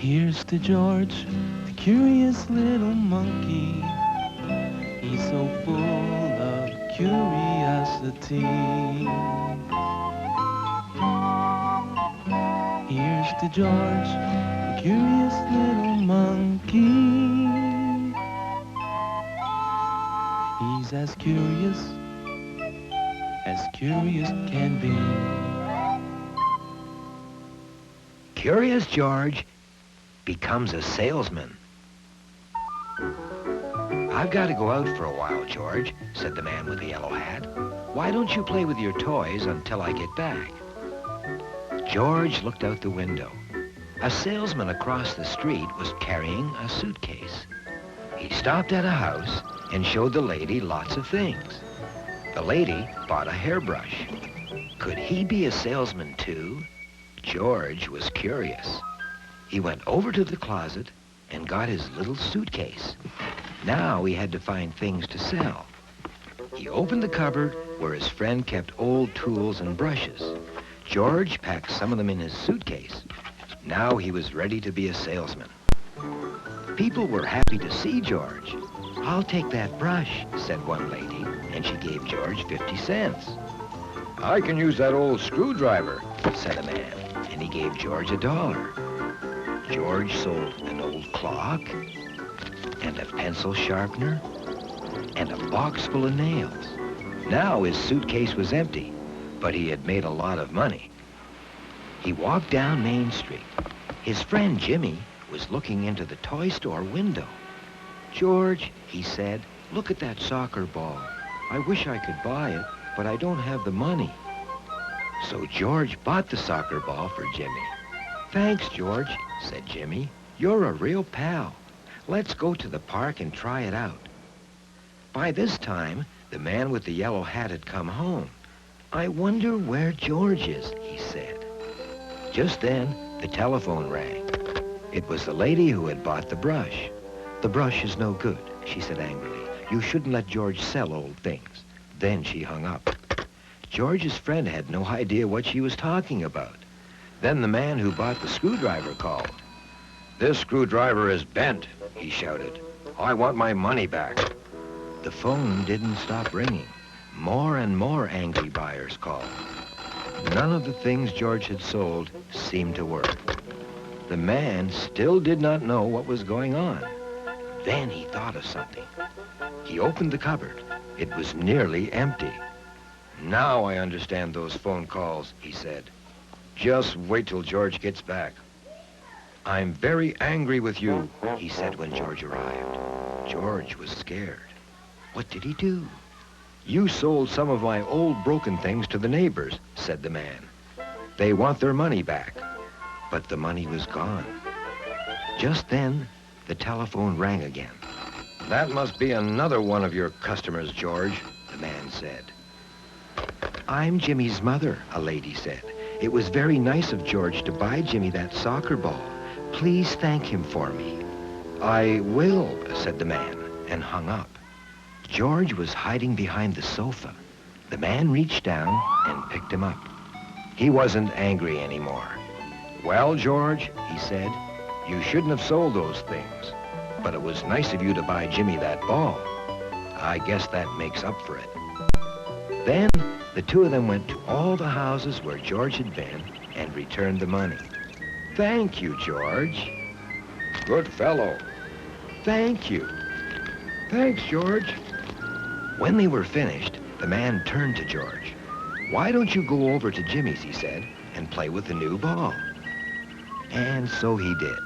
Here's to George, the curious little monkey. He's so full of curiosity. Here's to George, the curious little monkey. He's as curious can be. Curious George becomes a salesman. "I've got to go out for a while, George," said the man with the yellow hat. "Why don't you play with your toys until I get back?" George looked out the window. A salesman across the street was carrying a suitcase. He stopped at a house and showed the lady lots of things. The lady bought a hairbrush. Could he be a salesman too? George was curious. He went over to the closet and got his little suitcase. Now he had to find things to sell. He opened the cupboard where his friend kept old tools and brushes. George packed some of them in his suitcase. Now he was ready to be a salesman. People were happy to see George. "I'll take that brush," said one lady, and she gave George 50 cents. "I can use that old screwdriver," said a man, and he gave George $1. George sold an old clock, and a pencil sharpener, and a box full of nails. Now his suitcase was empty, but he had made a lot of money. He walked down Main Street. His friend Jimmy was looking into the toy store window. "George," he said, "look at that soccer ball. I wish I could buy it, but I don't have the money." So George bought the soccer ball for Jimmy. "Thanks, George," said Jimmy. "You're a real pal. Let's go to the park and try it out." By this time, the man with the yellow hat had come home. "I wonder where George is," he said. Just then, the telephone rang. It was the lady who had bought the brush. "The brush is no good," she said angrily. "You shouldn't let George sell old things." Then she hung up. George's friend had no idea what she was talking about. Then the man who bought the screwdriver called. "This screwdriver is bent," he shouted. "I want my money back." The phone didn't stop ringing. More and more angry buyers called. None of the things George had sold seemed to work. The man still did not know what was going on. Then he thought of something. He opened the cupboard. It was nearly empty. "Now I understand those phone calls," he said. "Just wait till George gets back." "I'm very angry with you," he said when George arrived. George was scared. What did he do? "You sold some of my old broken things to the neighbors," said the man. "They want their money back." But the money was gone. Just then, the telephone rang again. "That must be another one of your customers, George," the man said. "I'm Jimmy's mother," a lady said. "It was very nice of George to buy Jimmy that soccer ball. Please thank him for me." "I will," said the man, and hung up. George was hiding behind the sofa. The man reached down and picked him up. He wasn't angry anymore. "Well, George," he said, "you shouldn't have sold those things. But it was nice of you to buy Jimmy that ball. I guess that makes up for it." Then the two of them went to all the houses where George had been and returned the money. "Thank you, George." "Good fellow." "Thank you." "Thanks, George." When they were finished, the man turned to George. "Why don't you go over to Jimmy's," he said, "and play with the new ball?" And so he did.